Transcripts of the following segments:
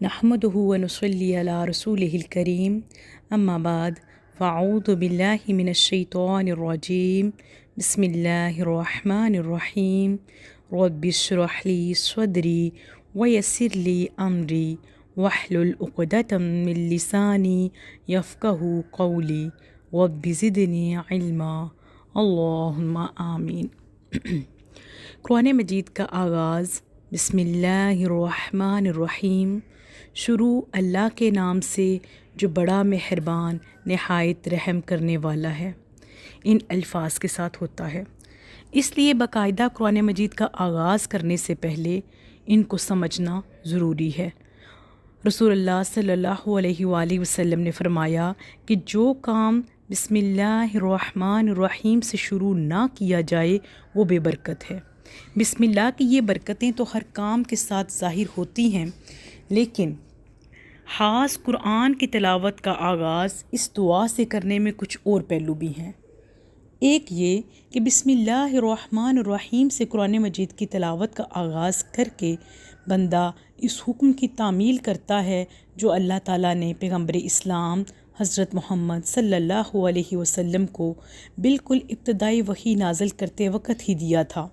نحمده ونصلي على رسوله الكريم اما بعد فاعوذ بالله من الشیطان الرجیم بسم اللہ الرحمن الرحیم رب اشرح لي صدری ويسر لي امری واحلل عقدۃ من لسانی یفقهوا قولی رب زدنی علما اللہم آمین۔ قرآن مجید کا آغاز بسم اللہ الرحمن الرحیم، شروع اللہ کے نام سے جو بڑا مہربان نہایت رحم کرنے والا ہے، ان الفاظ کے ساتھ ہوتا ہے۔ اس لیے باقاعدہ قرآن مجید کا آغاز کرنے سے پہلے ان کو سمجھنا ضروری ہے۔ رسول اللہ صلی اللہ علیہ وآلہ وسلم نے فرمایا کہ جو کام بسم اللہ الرحمن الرحیم سے شروع نہ کیا جائے وہ بے برکت ہے۔ بسم اللہ کی یہ برکتیں تو ہر کام کے ساتھ ظاہر ہوتی ہیں، لیکن خاص قرآن کی تلاوت کا آغاز اس دعا سے کرنے میں کچھ اور پہلو بھی ہیں۔ ایک یہ کہ بسم اللہ الرحمن الرحیم سے قرآن مجید کی تلاوت کا آغاز کر کے بندہ اس حکم کی تعمیل کرتا ہے جو اللہ تعالیٰ نے پیغمبر اسلام حضرت محمد صلی اللہ علیہ وسلم کو بالکل ابتدائی وحی نازل کرتے وقت ہی دیا تھا۔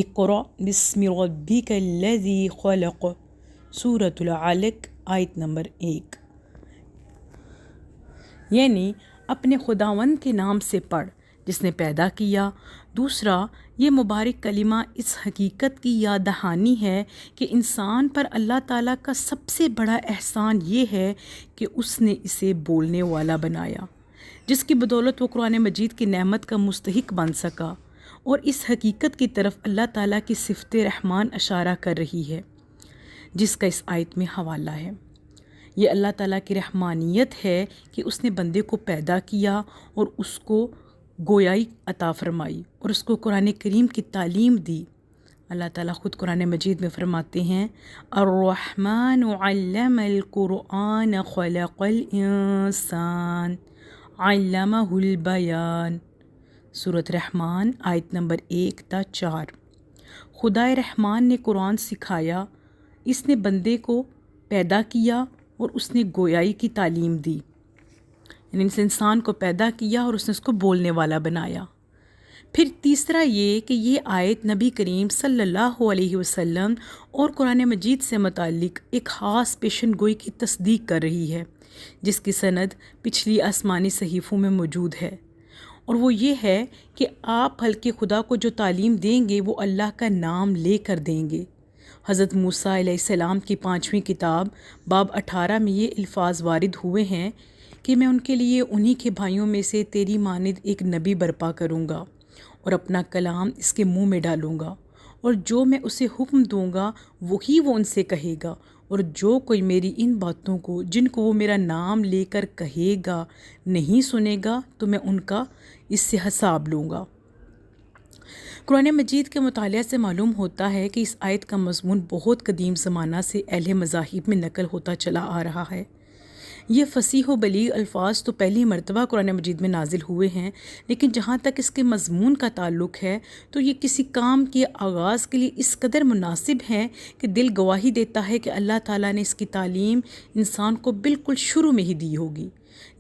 اقرأ بسم ربک الذی خلق، سورۃ العلق، آیت نمبر 1، یعنی اپنے خداوند کے نام سے پڑھ جس نے پیدا کیا۔ دوسرا، یہ مبارک کلمہ اس حقیقت کی یاد دہانی ہے کہ انسان پر اللہ تعالیٰ کا سب سے بڑا احسان یہ ہے کہ اس نے اسے بولنے والا بنایا، جس کی بدولت وہ قرآن مجید کی نعمت کا مستحق بن سکا، اور اس حقیقت کی طرف اللہ تعالیٰ کی صفت رحمان اشارہ کر رہی ہے جس کا اس آیت میں حوالہ ہے۔ یہ اللہ تعالیٰ کی رحمانیت ہے کہ اس نے بندے کو پیدا کیا اور اس کو گویائی عطا فرمائی اور اس کو قرآن کریم کی تعلیم دی۔ اللہ تعالیٰ خود قرآن مجید میں فرماتے ہیں الرحمن علم القرآن خلق الانسان علمہ البیان، سورۃ رحمان، آیت نمبر 1 تا 4۔ خدا رحمان نے قرآن سکھایا، اس نے بندے کو پیدا کیا اور اس نے گویائی کی تعلیم دی، یعنی اس انسان کو پیدا کیا اور اس نے اس کو بولنے والا بنایا۔ پھر تیسرا یہ کہ یہ آیت نبی کریم صلی اللہ علیہ وسلم اور قرآن مجید سے متعلق ایک خاص پیشن گوئی کی تصدیق کر رہی ہے جس کی سند پچھلی آسمانی صحیفوں میں موجود ہے، اور وہ یہ ہے کہ آپ حلقے خدا کو جو تعلیم دیں گے وہ اللہ کا نام لے کر دیں گے۔ حضرت موسیٰ علیہ السلام کی 5ویں کتاب باب 18 میں یہ الفاظ وارد ہوئے ہیں کہ میں ان کے لیے انہی کے بھائیوں میں سے تیری مانند ایک نبی برپا کروں گا اور اپنا کلام اس کے منہ میں ڈالوں گا، اور جو میں اسے حکم دوں گا وہی وہ ان سے کہے گا، اور جو کوئی میری ان باتوں کو جن کو وہ میرا نام لے کر کہے گا نہیں سنے گا تو میں ان کا اس سے حساب لوں گا۔ قرآن مجید کے مطالعہ سے معلوم ہوتا ہے کہ اس آیت کا مضمون بہت قدیم زمانہ سے اہل مذاہب میں نقل ہوتا چلا آ رہا ہے۔ یہ فصیح و بلیغ الفاظ تو پہلی مرتبہ قرآن مجید میں نازل ہوئے ہیں، لیکن جہاں تک اس کے مضمون کا تعلق ہے تو یہ کسی کام کے آغاز کے لیے اس قدر مناسب ہیں کہ دل گواہی دیتا ہے کہ اللہ تعالیٰ نے اس کی تعلیم انسان کو بالکل شروع میں ہی دی ہوگی۔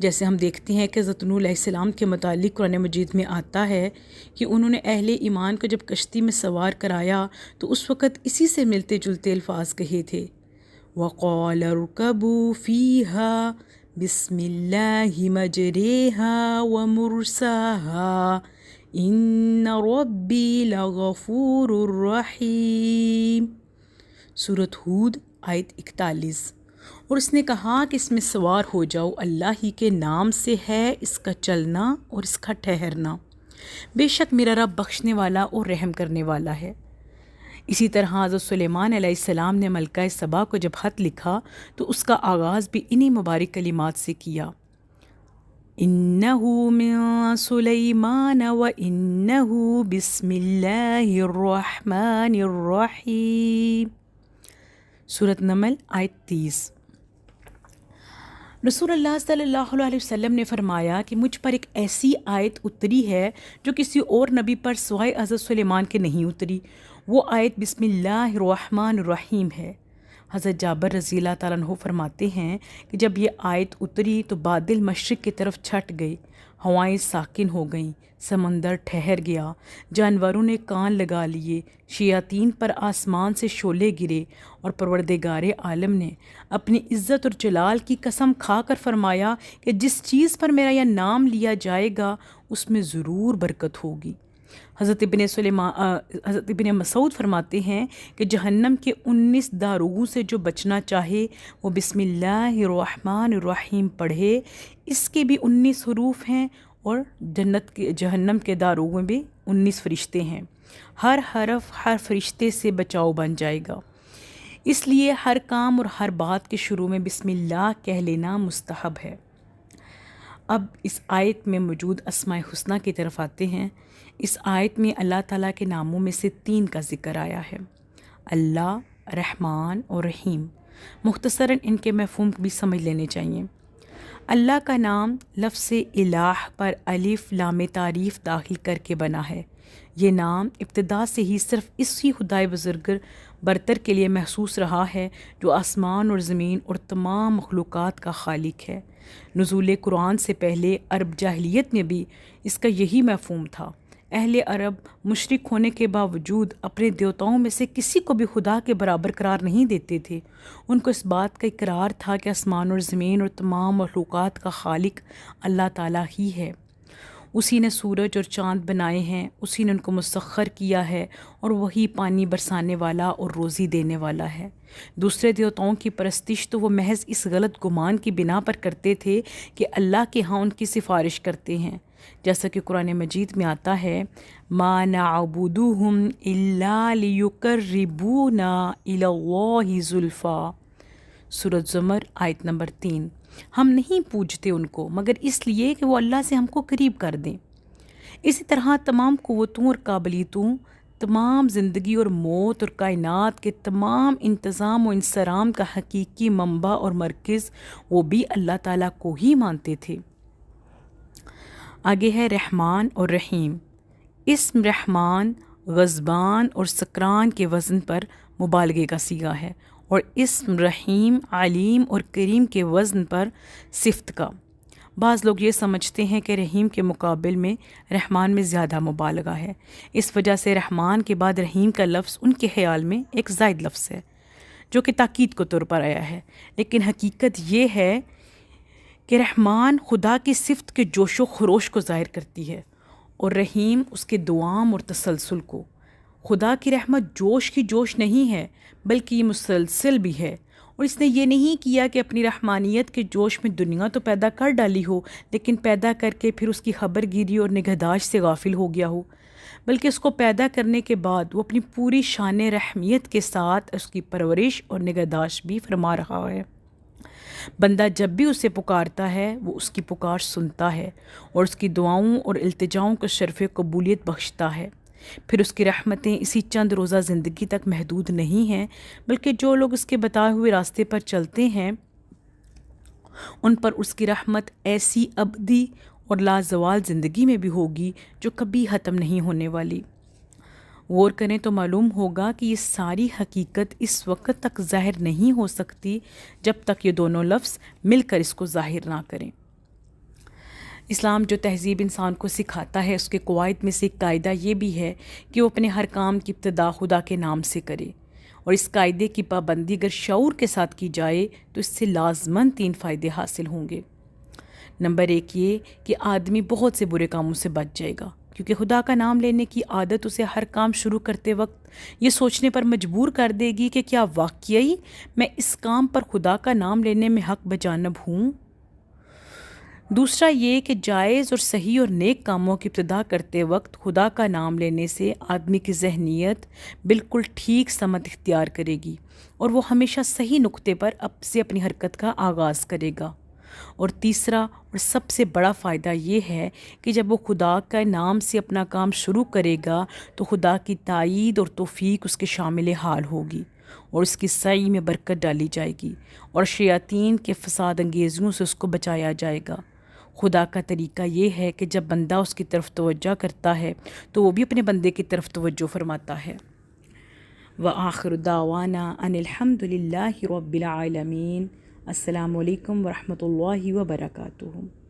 جیسے ہم دیکھتے ہیں کہ حضرت نوح علیہ السلام کے متعلق قرآن مجید میں آتا ہے کہ انہوں نے اہل ایمان کو جب کشتی میں سوار کرایا تو اس وقت اسی سے ملتے جلتے الفاظ کہے تھے، وَقَالَ ارْكَبُوا فِيهَا بِسْمِ اللَّهِ مَجْرَاهَا وَمُرْسَاهَا إِنَّ رَبِّي لَغَفُورٌ رَحِيمٌ، سورۃ ہود، آیت 41۔ اور اس نے کہا کہ اس میں سوار ہو جاؤ، اللہ ہی کے نام سے ہے اس کا چلنا اور اس کا ٹھہرنا، بے شک میرا رب بخشنے والا اور رحم کرنے والا ہے۔ اسی طرح حضرت سلیمان علیہ السلام نے ملکہ سبا کو جب خط لکھا تو اس کا آغاز بھی انہی مبارک کلمات سے کیا، انہو من سلیمان و انہو بسم اللہ الرحمن الرحیم، سورۃ نمل، آیت 30۔ رسول اللہ صلی اللہ علیہ وسلم نے فرمایا کہ مجھ پر ایک ایسی آیت اتری ہے جو کسی اور نبی پر سوائے حضرت سلیمان کے نہیں اتری، وہ آیت بسم اللہ الرحمن الرحیم ہے۔ حضرت جابر رضی اللہ تعالیٰ عنہ فرماتے ہیں کہ جب یہ آیت اتری تو بادل مشرق کی طرف چھٹ گئے، ہوائیں ساکن ہو گئیں، سمندر ٹھہر گیا، جانوروں نے کان لگا لیے، شیاطین پر آسمان سے شعلے گرے، اور پروردگار عالم نے اپنی عزت اور جلال کی قسم کھا کر فرمایا کہ جس چیز پر میرا یہ نام لیا جائے گا اس میں ضرور برکت ہوگی۔ حضرت ابن مسعود فرماتے ہیں کہ جہنم کے 19 داروغوں سے جو بچنا چاہے وہ بسم اللہ الرحمن الرحیم پڑھے۔ اس کے بھی 19 حروف ہیں، اور جہنم کے داروغ میں بھی 19 فرشتے ہیں۔ ہر حرف ہر فرشتے سے بچاؤ بن جائے گا، اس لیے ہر کام اور ہر بات کے شروع میں بسم اللہ کہہ لینا مستحب ہے۔ اب اس آیت میں موجود اسماء حسنہ کی طرف آتے ہیں۔ اس آیت میں اللہ تعالیٰ کے ناموں میں سے 3 کا ذکر آیا ہے، اللہ، رحمان اور رحیم۔ مختصراً ان کے مفہوم بھی سمجھ لینے چاہیے۔ اللہ کا نام لفظ الہ پر الف لام تعریف داخل کر کے بنا ہے۔ یہ نام ابتدا سے ہی صرف اسی خدائے بزرگ برتر کے لیے محسوس رہا ہے جو آسمان اور زمین اور تمام مخلوقات کا خالق ہے۔ نزول قرآن سے پہلے عرب جاہلیت میں بھی اس کا یہی مفہوم تھا۔ اہل عرب مشرک ہونے کے باوجود اپنے دیوتاؤں میں سے کسی کو بھی خدا کے برابر قرار نہیں دیتے تھے۔ ان کو اس بات کا اقرار تھا کہ آسمان اور زمین اور تمام مخلوقات کا خالق اللہ تعالیٰ ہی ہے۔ اسی نے سورج اور چاند بنائے ہیں، اسی نے ان کو مسخر کیا ہے، اور وہی پانی برسانے والا اور روزی دینے والا ہے۔ دوسرے دیوتاؤں کی پرستش تو وہ محض اس غلط گمان کی بنا پر کرتے تھے کہ اللہ کے ہاں ان کی سفارش کرتے ہیں، جیسا کہ قرآن مجید میں آتا ہے مَا نَعْبُدُهُمْ إِلَّا لِيُقَرِّبُونَا إِلَى اللَّهِ زُلْفَىٰ۔ سورۃ زمر آیت نمبر 3۔ ہم نہیں پوجتے ان کو مگر اس لیے کہ وہ اللہ سے ہم کو قریب کر دیں۔ اسی طرح تمام قوتوں اور قابلیتوں، تمام زندگی اور موت اور کائنات کے تمام انتظام و انصرام کا حقیقی منبع اور مرکز وہ بھی اللہ تعالیٰ کو ہی مانتے تھے۔ آگے ہے رحمان اور رحیم۔ اسم رحمان غضبان اور سکران کے وزن پر مبالغے کا صیغہ ہے، اور اسم رحیم علیم اور کریم کے وزن پر صفت کا۔ بعض لوگ یہ سمجھتے ہیں کہ رحیم کے مقابل میں رحمان میں زیادہ مبالغہ ہے، اس وجہ سے رحمان کے بعد رحیم کا لفظ ان کے خیال میں ایک زائد لفظ ہے جو کہ تاکید کے طور پر آیا ہے۔ لیکن حقیقت یہ ہے کہ رحمان خدا کی صفت کے جوش و خروش کو ظاہر کرتی ہے، اور رحیم اس کے دوام اور تسلسل کو۔ خدا کی رحمت جوش کی جوش نہیں ہے بلکہ یہ مسلسل بھی ہے، اور اس نے یہ نہیں کیا کہ اپنی رحمانیت کے جوش میں دنیا تو پیدا کر ڈالی ہو لیکن پیدا کر کے پھر اس کی خبر گیری اور نگہداشت سے غافل ہو گیا ہو، بلکہ اس کو پیدا کرنے کے بعد وہ اپنی پوری شان رحمیت کے ساتھ اس کی پرورش اور نگہداشت بھی فرما رہا ہے۔ بندہ جب بھی اسے پکارتا ہے وہ اس کی پکار سنتا ہے اور اس کی دعاؤں اور التجاؤں کو شرف قبولیت بخشتا ہے۔ پھر اس کی رحمتیں اسی چند روزہ زندگی تک محدود نہیں ہیں، بلکہ جو لوگ اس کے بتائے ہوئے راستے پر چلتے ہیں ان پر اس کی رحمت ایسی ابدی اور لازوال زندگی میں بھی ہوگی جو کبھی ختم نہیں ہونے والی۔ غور کریں تو معلوم ہوگا کہ یہ ساری حقیقت اس وقت تک ظاہر نہیں ہو سکتی جب تک یہ دونوں لفظ مل کر اس کو ظاہر نہ کریں۔ اسلام جو تہذیب انسان کو سکھاتا ہے اس کے قواعد میں سے ایک قاعدہ یہ بھی ہے کہ وہ اپنے ہر کام کی ابتدا خدا کے نام سے کرے، اور اس قاعدے کی پابندی اگر شعور کے ساتھ کی جائے تو اس سے لازماً 3 فائدے حاصل ہوں گے۔ نمبر 1 یہ کہ آدمی بہت سے برے کاموں سے بچ جائے گا، کیونکہ خدا کا نام لینے کی عادت اسے ہر کام شروع کرتے وقت یہ سوچنے پر مجبور کر دے گی کہ کیا واقعی میں اس کام پر خدا کا نام لینے میں حق بجانب ہوں۔ دوسرا یہ کہ جائز اور صحیح اور نیک کاموں کی ابتدا کرتے وقت خدا کا نام لینے سے آدمی کی ذہنیت بالکل ٹھیک سمت اختیار کرے گی، اور وہ ہمیشہ صحیح نقطے پر اب سے اپنی حرکت کا آغاز کرے گا۔ اور تیسرا اور سب سے بڑا فائدہ یہ ہے کہ جب وہ خدا کا نام سے اپنا کام شروع کرے گا تو خدا کی تائید اور توفیق اس کے شامل حال ہوگی، اور اس کی سعی میں برکت ڈالی جائے گی، اور شیاطین کے فساد انگیزیوں سے اس کو بچایا جائے گا۔ خدا کا طریقہ یہ ہے کہ جب بندہ اس کی طرف توجہ کرتا ہے تو وہ بھی اپنے بندے کی طرف توجہ فرماتا ہے۔ وآخر دعوانا ان الحمد للہ رب العالمین۔ السلام علیکم ورحمۃ اللہ وبرکاتہ۔